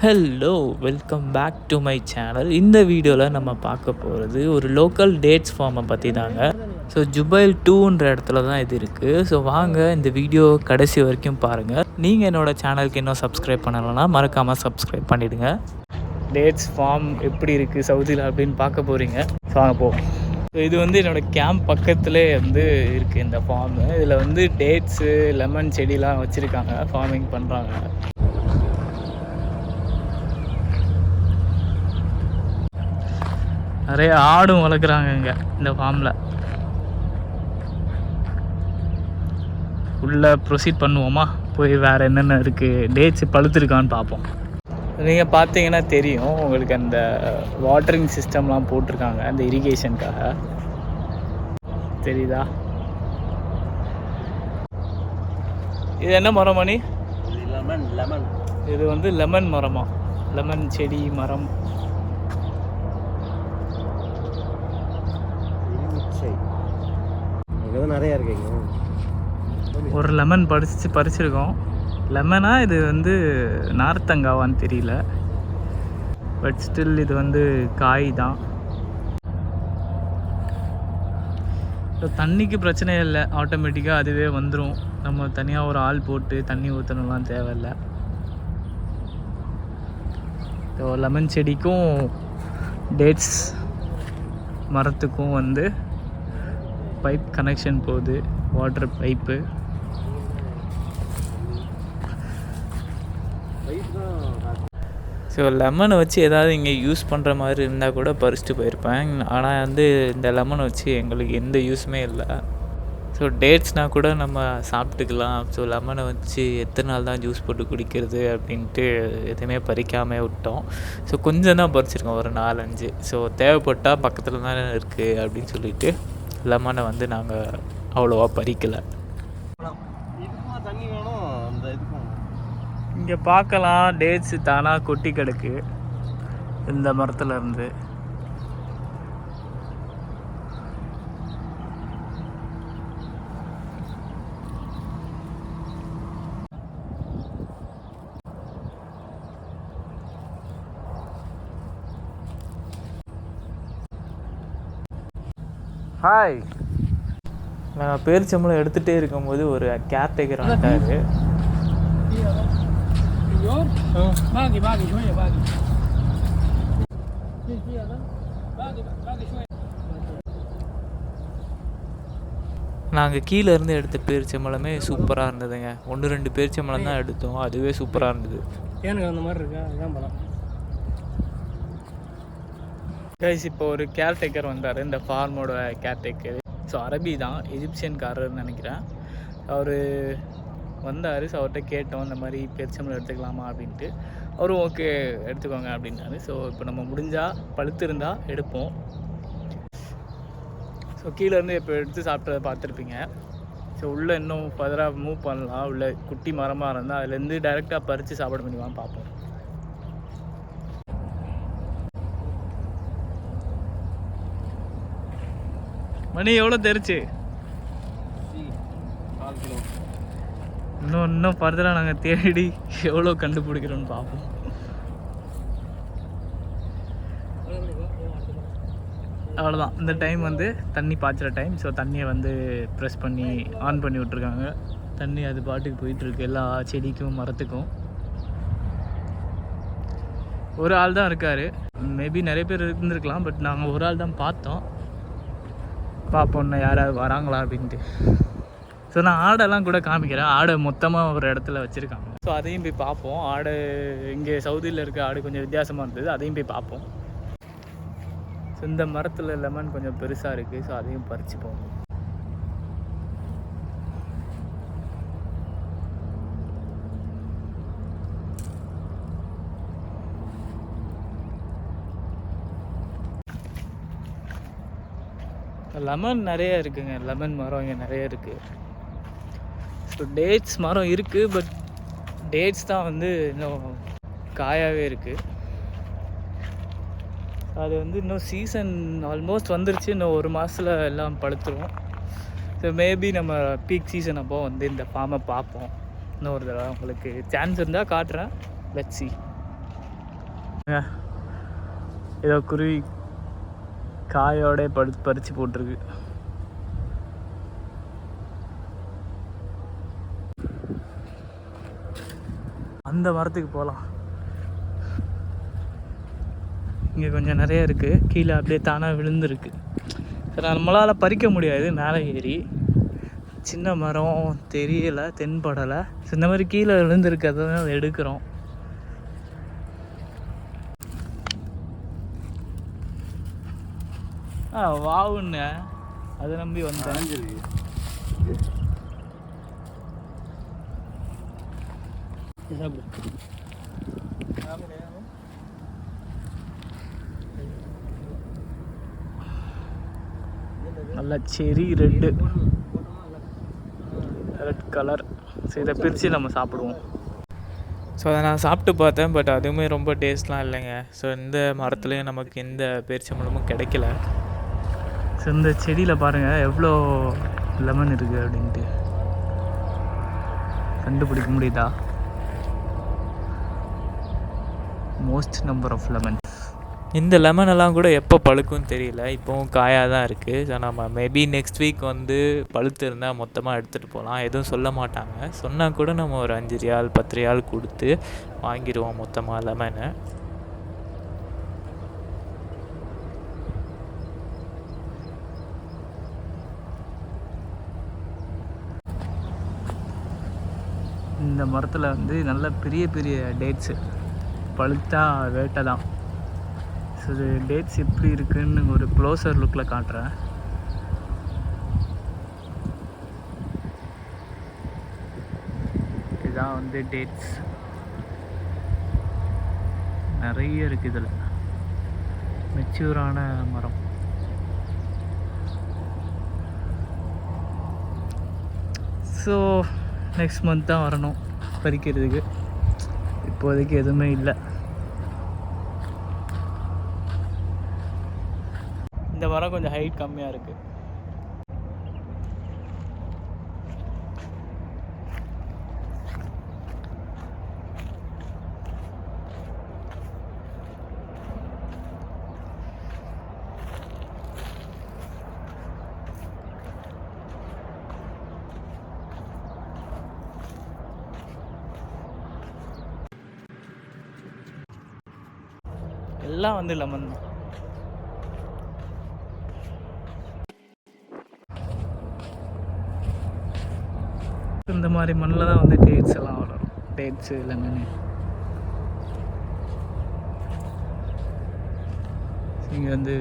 Hello, welcome back to my channel. இந்த வீடியோவில் நம்ம பார்க்க போகிறது ஒரு லோக்கல் டேட்ஸ் ஃபார்மை பற்றி தாங்க. ஸோ ஜுபைல் 2ன்ற இடத்துல தான் இது இருக்குது. ஸோ வாங்க இந்த வீடியோ கடைசி வரைக்கும் பாருங்கள். நீங்கள் என்னோடய சேனலுக்கு இன்னும் சப்ஸ்கிரைப் பண்ணலைன்னா மறக்காமல் சப்ஸ்கிரைப் பண்ணிவிடுங்க. டேட்ஸ் ஃபார்ம் எப்படி இருக்குது சவுதியில் அப்படின்னு பார்க்க போகிறீங்க. ஸோ வாங்க போவோம். ஸோ இது வந்து என்னோடய கேம்ப் பக்கத்துலேயே இருக்குது இந்த ஃபார்மு. இதில் டேட்ஸு, லெமன் செடிலாம் வச்சுருக்காங்க, ஃபார்மிங் பண்ணுறாங்க. நிறைய ஆடும் வளர்க்குறாங்க இங்கே இந்த ஃபார்மில். உள்ளே ப்ரொசீட் பண்ணுவோமா, போய் வேறு என்னென்ன இருக்குது, டேட்ஸ் பழுத்துருக்கான்னு பார்ப்போம். நீங்கள் பார்த்தீங்கன்னா தெரியும் உங்களுக்கு, அந்த வாட்டரிங் சிஸ்டம்லாம் போட்டிருக்காங்க அந்த இரிகேஷனுக்காக. தெரியுதா? இது என்ன மரம் மணி? லெமன். இது லெமன் மரமா? லெமன் செடி மரம். நிறையா இருக்குங்க. ஒரு லெமன் பறிச்சிருக்கோம். லெமனா இது நார்த்தங்காவான்னு தெரியல, பட் ஸ்டில் இது காய் தான். தண்ணிக்கு பிரச்சனை இல்லை, ஆட்டோமேட்டிக்காக அதுவே வந்துடும். நம்ம தனியாக ஒரு ஆள் போட்டு தண்ணி ஊற்றணும்லாம் தேவையில்லை. ஸோ லெமன் செடிக்கும் டேட்ஸ் மரத்துக்கும் பைப் கனெக்ஷன் போகுது, வாட்டர் பைப்பு. ஸோ லெமனை வச்சு ஏதாவது இங்கே யூஸ் பண்ணுற மாதிரி இருந்தால் கூட பறிச்சுட்டு போயிருப்பேன். ஆனால் இந்த லெமனை வச்சு எங்களுக்கு எந்த யூஸுமே இல்லை. ஸோ டேட்ஸ்னால் கூட நம்ம சாப்பிட்டுக்கலாம். ஸோ லெமனை வச்சு எத்தனை நாள் தான் ஜூஸ் போட்டு குடிக்கிறது அப்படின்ட்டு எதுவுமே பறிக்காமல் விட்டோம். ஸோ கொஞ்சம் தான் பறிச்சிருக்கோம், ஒரு 4-5. ஸோ தேவைப்பட்டால் பக்கத்தில் தான் இருக்குது அப்படின்னு சொல்லிட்டு லெமனை நாங்கள் அவ்வளோவா பறிக்கலை. இங்கே பார்க்கலாம், டேட்ஸு தானாக கொட்டி கிடக்கு இந்த மரத்துலேருந்து. ஹாய், நான் பேரிச்சம்பளம் எடுத்துகிட்டே இருக்கும்போது ஒரு கேர்டேக்கர் வந்துட்டார். நாங்கள் கீழே இருந்து எடுத்த பேரிச்சம்பளமே சூப்பராக இருந்ததுங்க. 1-2 பேரிச்சம்பளம் தான் எடுத்தோம், அதுவே சூப்பராக இருந்தது. எனக்கு அந்த மாதிரி இருக்கா, அதுதான் பழம். கைஸ், இப்போ ஒரு கேர்டேக்கர் வந்தார், இந்த ஃபார்மோட கேர்டேக்கர். ஸோ அரபி தான், எஜிப்சியன்காரர்னு நினைக்கிறேன். அவர் வந்தார். ஸோ அவர்கிட்ட கேட்டோம் இந்த மாதிரி பேரிச்சம்பளம் எடுத்துக்கலாமா அப்படின்ட்டு. அவரும் ஓகே எடுத்துக்கோங்க அப்படின்னாரு. ஸோ இப்போ நம்ம முடிஞ்சால் பழுத்திருந்தால் எடுப்போம். ஸோ கீழேருந்து இப்போ எடுத்து சாப்பிட்டதை பார்த்துருப்பீங்க. ஸோ உள்ளே இன்னும் ஃபர்தராக மூவ் பண்ணலாம். உள்ள குட்டி மரமாக இருந்தால் அதுலேருந்து டைரெக்டாக பறித்து சாப்பிட முடியுமான்னு பார்ப்போம். மணி எவ்வளோ தெரிச்சு? இன்னும் ஃபர்தராக நாங்கள் தேடி எவ்வளோ கண்டுபிடிக்கிறோன்னு பார்ப்போம். அவ்வளோதான், இந்த டைம் தண்ணி பாய்ச்சுற டைம். ஸோ தண்ணியை ப்ரெஸ் பண்ணி ஆன் பண்ணி விட்ருக்காங்க. தண்ணி அது பாட்டுக்கு போயிட்டுருக்கு எல்லா செடிக்கும் மரத்துக்கும். ஒரு ஆள் தான் இருக்கார். மேபி நிறைய பேர் இருந்திருக்கலாம், பட் நாங்கள் ஒரு ஆள் தான் பார்த்தோம். பார்ப்போம் இன்னும் யாராவது வராங்களா அப்படின்ட்டு. ஸோ நான் ஆடெல்லாம் கூட காமிக்கிறேன். ஆடை மொத்தமாக ஒரு இடத்துல வச்சுருக்காங்க. ஸோ அதையும் போய் பார்ப்போம். ஆடு இங்கே சவுதியில் இருக்க ஆடு கொஞ்சம் வித்தியாசமாக இருந்தது, அதையும் போய் பார்ப்போம். ஸோ இந்த மரத்தில் லெமன் கொஞ்சம் பெருசாக இருக்குது. ஸோ அதையும் பறிச்சுப்போம். லெமன் நிறைய இருக்குங்க, லெமன் மரம் இங்கே நிறைய இருக்குது. ஸோ டேட்ஸ் மரம் இருக்குது, பட் டேட்ஸ் தான் வந்து இன்னும் காயாகவே இருக்குது. அது வந்து இன்னும் சீசன் ஆல்மோஸ்ட் வந்துருச்சு, இன்னும் ஒரு மாதத்தில் எல்லாம் பழுத்துரும். ஸோ மேபி நம்ம பீக் சீசன் அப்போ வந்து இந்த ஃபார்மை பார்ப்போம். இன்னொரு தடவை உங்களுக்கு சான்ஸ் இருந்தால் காட்டுறேன். Let's see. ஏதோ குருவி காயோட பறித்து போட்டிருக்கு. அந்த மரத்துக்கு போகலாம். இங்கே கொஞ்சம் நிறைய இருக்குது, கீழே அப்படியே தானாக விழுந்துருக்கு. சரி, நம்மளால் பறிக்க முடியாது மேலே ஏறி, சின்ன மரம் தெரியலை, தென்படலை. இந்த மாதிரி கீழே விழுந்துருக்கிறத அதை எடுக்கிறோம். வாவுன்னு அதை நம்பி வந்தேன். நல்ல செரி ரெட் கலர். ஸோ இதை பிரித்து நம்ம சாப்பிடுவோம். ஸோ அதை நான் சாப்பிட்டு பார்த்தேன், பட் அதுவுமே ரொம்ப டேஸ்ட்லாம் இல்லைங்க. ஸோ இந்த மரத்துலேயும் நமக்கு எந்த பேரிச்சம்பழமும் கிடைக்கல. ஸோ இந்த செடியில் பாருங்கள் எவ்வளோ லெமன் இருக்குது அப்படின்ட்டு கண்டுபிடிக்க முடியுதா? Most number of lemon. இந்த லெமனெல்லாம் கூட எப்போ பழுக்குன்னு தெரியல, இப்போவும் காயாக தான் இருக்குது. ஸோ நம்ம மேபி நெக்ஸ்ட் வீக் வந்து பழுத்து இருந்தால் மொத்தமாக எடுத்துகிட்டு போகலாம். எதுவும் சொல்ல மாட்டாங்க, சொன்னால் கூட நம்ம ஒரு 5 ரியால் 10 ரியால் கொடுத்து வாங்கிடுவோம் மொத்தமாக லெமனை. இந்த மரத்தில் வந்து நல்ல பெரிய பெரிய டேட்ஸு, பழுத்தா வேட்டை தான். ஸோ இது டேட்ஸ் எப்படி இருக்குன்னு ஒரு க்ளோசர் லுக்கில் காட்டுறேன். இதுதான் வந்து டேட்ஸ், நிறைய இருக்குது இதில். மெச்சூரான மரம். ஸோ நெக்ஸ்ட் மந்த் தான் வரணும் பறிக்கிறதுக்கு, இப்போதைக்கு எதுவுமே இல்லை. இந்த மரம் கொஞ்சம் ஹைட் கம்மியாக இருக்குது. எல்லாம் வந்து லெமன் தான். இந்த மாதிரி மண்ணில் தான் வந்து டேட்ஸ் எல்லாம் வளரும். Dates, lemon. இங்கே வந்து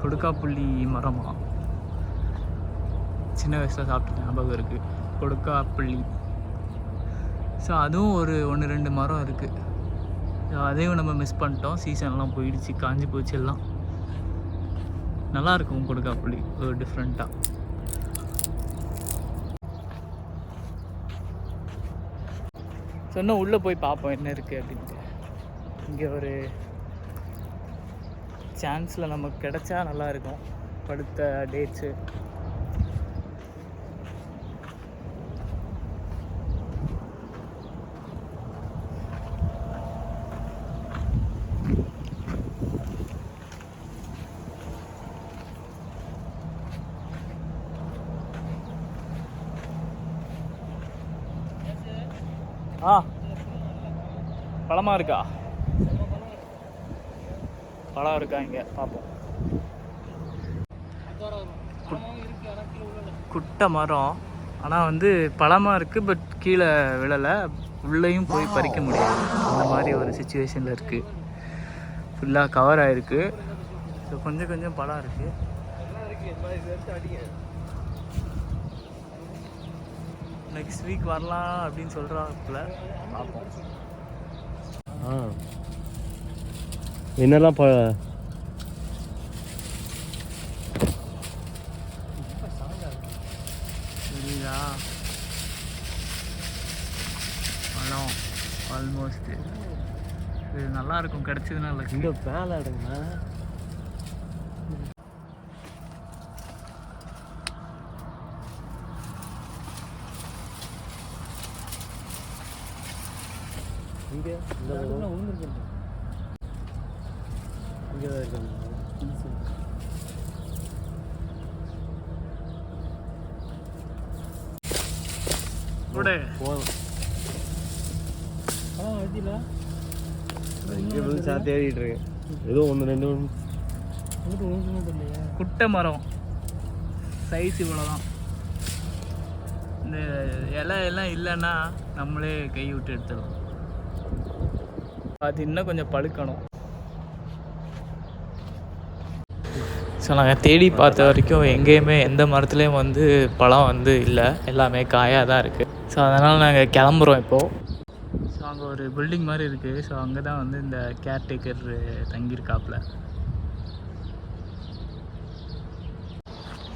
கொடுக்காப்புள்ளி மரமாக சின்ன வயசில் சாப்பிட்டு ஞாபகம் இருக்குது, கொடுக்காப்புள்ளி. ஸோ அதுவும் ஒரு 1-2 மரம் இருக்குது. ஸோ அதையும் நம்ம மிஸ் பண்ணிட்டோம், சீசன்லாம் போயிடுச்சு, காஞ்சி போச்சு எல்லாம். நல்லாயிருக்கும் கொடுக்காப்புள்ளி, ஒரு டிஃப்ரெண்ட்டாக. ஸோ இன்னும் உள்ளே போய் பார்ப்போம் என்ன இருக்குது அப்படின்ட்டு. இங்கே ஒரு சான்ஸில் நமக்கு கிடைச்சா நல்லாயிருக்கும் படுத்த டேட்ஸு. பழமாக இருக்கா? பழம் இருக்கா இங்கே பார்ப்போம். குட்டை மரம், ஆனால் வந்து பழமாக இருக்குது, பட் கீழே விழலை, உள்ளேயும் போய் பறிக்க முடியாது. அந்த மாதிரி ஒரு சுச்சுவேஷனில் இருக்குது. ஃபுல்லாக கவர் ஆகிருக்கு. ஸோ கொஞ்சம் கொஞ்சம் பழம் இருக்குது. நெக்ஸ்ட் வீக் வரலாம் அப்படின்னு சொல்கிறாப்புல, பார்ப்போம். என்னெல்லாம் ஆல்மோஸ்ட்டு. இது நல்லாயிருக்கும் கிடச்சதுன்னா இல்லை. இந்த மேலே எடுங்கண்ணா. இங்கே இந்த ஒன்று இங்கே தான் இருக்காங்க. இங்கே தேடிட்டு இருக்கேன். ஏதோ ஒன்று ரெண்டு குட்டை மரம் சைஸ் இவ்வளோதான். இந்த இலை எல்லாம் இல்லைன்னா நம்மளே கை விட்டு எடுத்துடலாம். அது இன்னும் கொஞ்சம் பழுக்கணும். ஸோ நாங்கள் தேடி பார்த்த வரைக்கும் எங்கேயுமே எந்த மரத்துலேயும் வந்து பழம் வந்து இல்லை, எல்லாமே காயாக தான் இருக்குது. ஸோ அதனால் நாங்கள் கிளம்புறோம் இப்போது. ஸோ அங்கே ஒரு பில்டிங் மாதிரி இருக்குது. ஸோ அங்கே தான் வந்து இந்த கேர்டேக்கர் தங்கியிருக்காப்புல.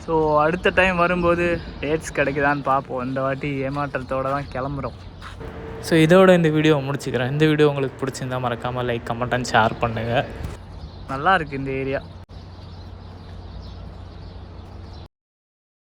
ஸோ அடுத்த டைம் வரும்போது டேட்ஸ் கிடைக்குதான்னு பார்ப்போம். இந்த வாட்டி ஏமாற்றத்தோடு தான் கிளம்புறோம். ஸோ இதோட இந்த வீடியோ முடிச்சுக்கிறேன். இந்த வீடியோ உங்களுக்கு பிடிச்சிருந்தா மறக்காமல் லைக், கமெண்ட் அண்ட் ஷேர் பண்ணுங்கள். நல்லா இருக்குது இந்த ஏரியா.